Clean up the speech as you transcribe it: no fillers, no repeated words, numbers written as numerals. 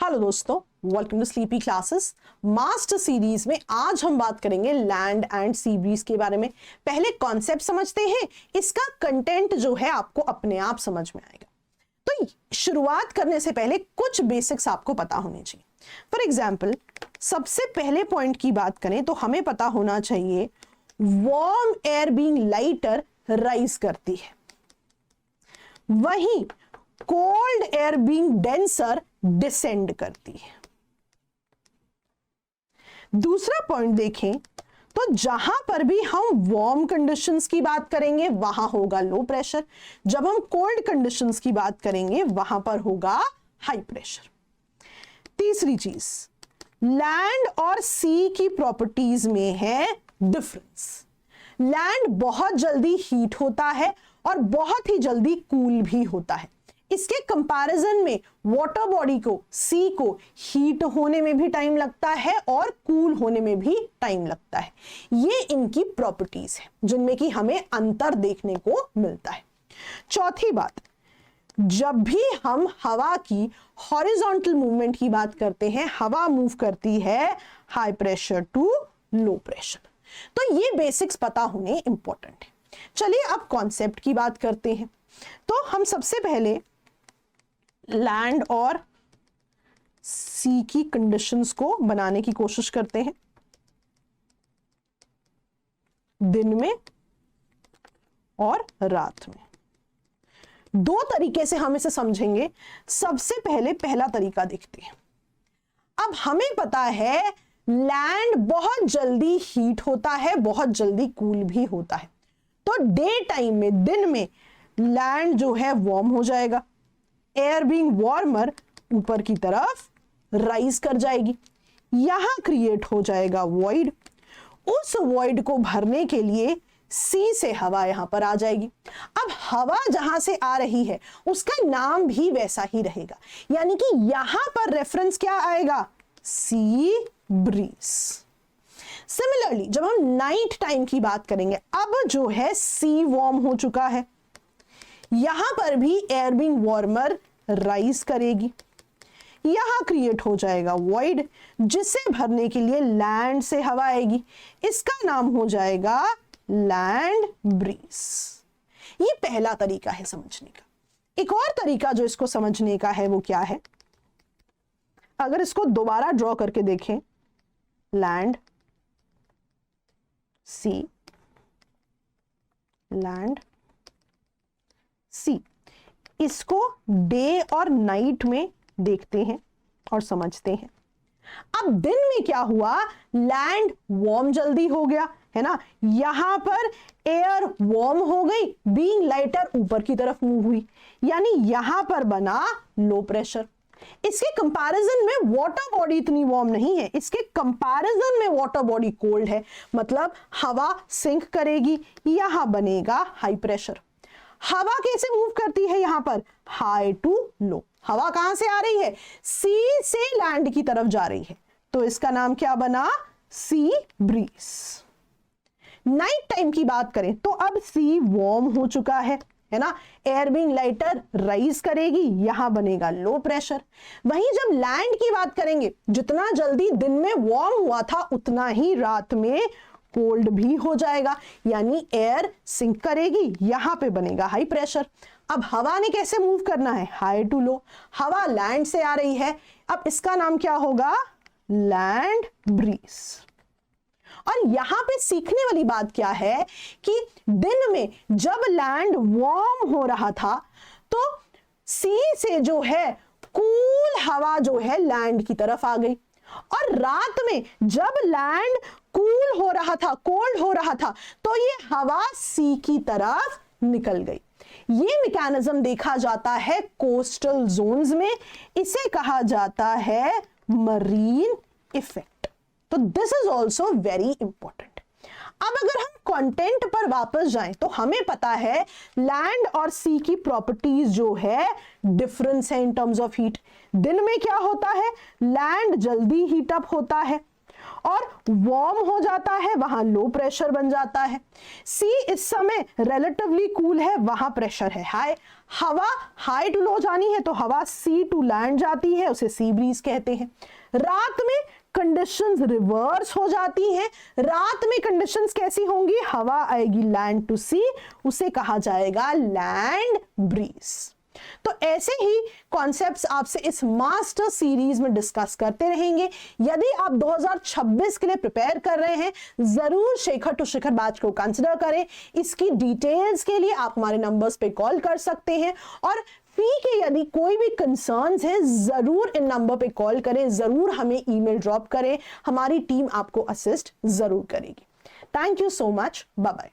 Hello दोस्तों, welcome to sleepy classes master series में आज हम बात करेंगे लैंड एंड सी ब्रीज के बारे में। पहले कॉन्सेप्ट समझते हैं, इसका कंटेंट जो है आपको अपने आप समझ में आएगा। तो शुरुआत करने से पहले कुछ बेसिक्स आपको पता होने चाहिए। फॉर एग्जाम्पल, सबसे पहले पॉइंट की बात करें तो हमें पता होना चाहिए warm air being lighter rise करती है, वहीं cold air being denser descend करती है। दूसरा पॉइंट देखें तो जहां पर भी हम वार्म कंडीशंस की बात करेंगे वहां होगा लो प्रेशर, जब हम कोल्ड कंडीशंस की बात करेंगे वहां पर होगा हाई प्रेशर। तीसरी चीज, लैंड और सी की प्रॉपर्टीज में है डिफरेंस। लैंड बहुत जल्दी हीट होता है और बहुत ही जल्दी कूल भी होता है। इसके कंपैरिजन में वाटर बॉडी को, सी को हीट होने में भी टाइम लगता है और कूल होने में भी टाइम लगता है। ये इनकी प्रॉपर्टीज है जिनमें कि हमें अंतर देखने को मिलता है। चौथी बात, जब भी हम हवा की हॉरिजॉन्टल मूवमेंट की बात करते हैं, हवा मूव करती है high pressure to low pressure. तो ये बेसिक्स पता होने इंपॉर्टेंट है। चलिए अब कॉन्सेप्ट की बात करते हैं। तो हम सबसे पहले लैंड और सी की कंडीशंस को बनाने की कोशिश करते हैं, दिन में और रात में। दो तरीके से हम इसे समझेंगे। सबसे पहले पहला तरीका देखते हैं। अब हमें पता है लैंड बहुत जल्दी हीट होता है, बहुत जल्दी कूल भी होता है। तो डे टाइम में, दिन में लैंड जो है वार्म हो जाएगा, एयर बीइंग वार्मर ऊपर की तरफ राइज कर जाएगी, यहां क्रिएट हो जाएगा वॉइड। उस वॉइड को भरने के लिए सी से हवा यहां पर आ जाएगी। अब हवा जहां से आ रही है उसका नाम भी वैसा ही रहेगा, यानी कि यहां पर रेफरेंस क्या आएगा? Sea breeze. सिमिलरली जब हम नाइट टाइम की बात करेंगे, अब जो है सी वार्म हो चुका है, यहां पर भी एयर बीइंग वार्मर राइज करेगी, यहां क्रिएट हो जाएगा वॉइड जिसे भरने के लिए लैंड से हवा आएगी, इसका नाम हो जाएगा लैंड ब्रीज। ये पहला तरीका है समझने का। एक और तरीका जो इसको समझने का है वो क्या है? अगर इसको दोबारा ड्रॉ करके देखें, लैंड सी, लैंड सी, इसको डे और नाइट में देखते हैं और समझते हैं। अब दिन में क्या हुआ? लैंड वार्म जल्दी हो गया है ना, यहां पर एयर वार्म हो गई, बीइंग लाइटर ऊपर की तरफ मूव हुई, यानी यहां पर बना लो प्रेशर। इसके कंपैरिजन में वाटर बॉडी इतनी वार्म नहीं है, इसके कंपैरिजन में वाटर बॉडी कोल्ड है, मतलब हवा सिंक करेगी, यहां बनेगा हाई प्रेशर। हवा कैसे मूव करती है? यहां पर हाई टू लो। हवा कहां से आ रही है? सी से लैंड की तरफ जा रही है, तो इसका नाम क्या बना? Sea breeze. नाइट टाइम की बात करें तो अब सी वार्म हो चुका है ना, एयर बीइंग लाइटर राइज करेगी, यहां बनेगा लो प्रेशर। वहीं जब लैंड की बात करेंगे, जितना जल्दी दिन में वार्म हुआ था उतना ही रात में कोल्ड भी हो जाएगा, यानी एयर सिंक करेगी, यहां पे बनेगा हाई प्रेशर। अब हवा ने कैसे मूव करना है? High to low. हवा लैंड से आ रही है, अब इसका नाम क्या होगा? Land breeze. और यहां पे सीखने वाली बात क्या है कि दिन में जब लैंड वार्म हो रहा था तो सी से जो है कूल हवा जो है लैंड की तरफ आ गई, और रात में जब लैंड कूल हो रहा था, कोल्ड हो रहा था, तो ये हवा सी की तरफ निकल गई। ये मैकेनिज्म देखा जाता है कोस्टल जोन्स में, इसे कहा जाता है मरीन इफेक्ट। तो this is also very important. अब अगर हम कंटेंट पर वापस जाएं तो हमें पता है लैंड और सी की प्रॉपर्टीज जो है डिफरेंस है इन टर्म्स ऑफ हीट। दिन में क्या होता है? लैंड जल्दी हीट अप होता है और वार्म हो जाता है, वहां लो प्रेशर बन जाता है। सी इस समय रिलेटिवली कूल है, वहां प्रेशर है हाई। हवा हाई टू लो जानी है तो हवा सी टू लैंड जाती है, उसे सी ब्रीज कहते हैं। रात में कंडीशंस रिवर्स हो जाती हैं। रात में कंडीशंस कैसी होंगी? हवा आएगी लैंड टू सी, उसे कहा जाएगा लैंड ब्रीज। तो ऐसे ही कॉन्सेप्ट्स आपसे इस मास्टर सीरीज में डिस्कस करते रहेंगे। यदि आप 2026 के लिए प्रिपेयर कर रहे हैं, जरूर शेखर टू शिखर बैच को कंसिडर करें। इसकी डिटेल्स के लिए आप हमारे नंबर्स पे कॉल कर सकते हैं, और फी के यदि कोई भी कंसर्न्स है जरूर इन नंबर पे कॉल करें, जरूर हमें ईमेल ड्रॉप करें, हमारी टीम आपको असिस्ट जरूर करेगी। Thank you so much, bye bye.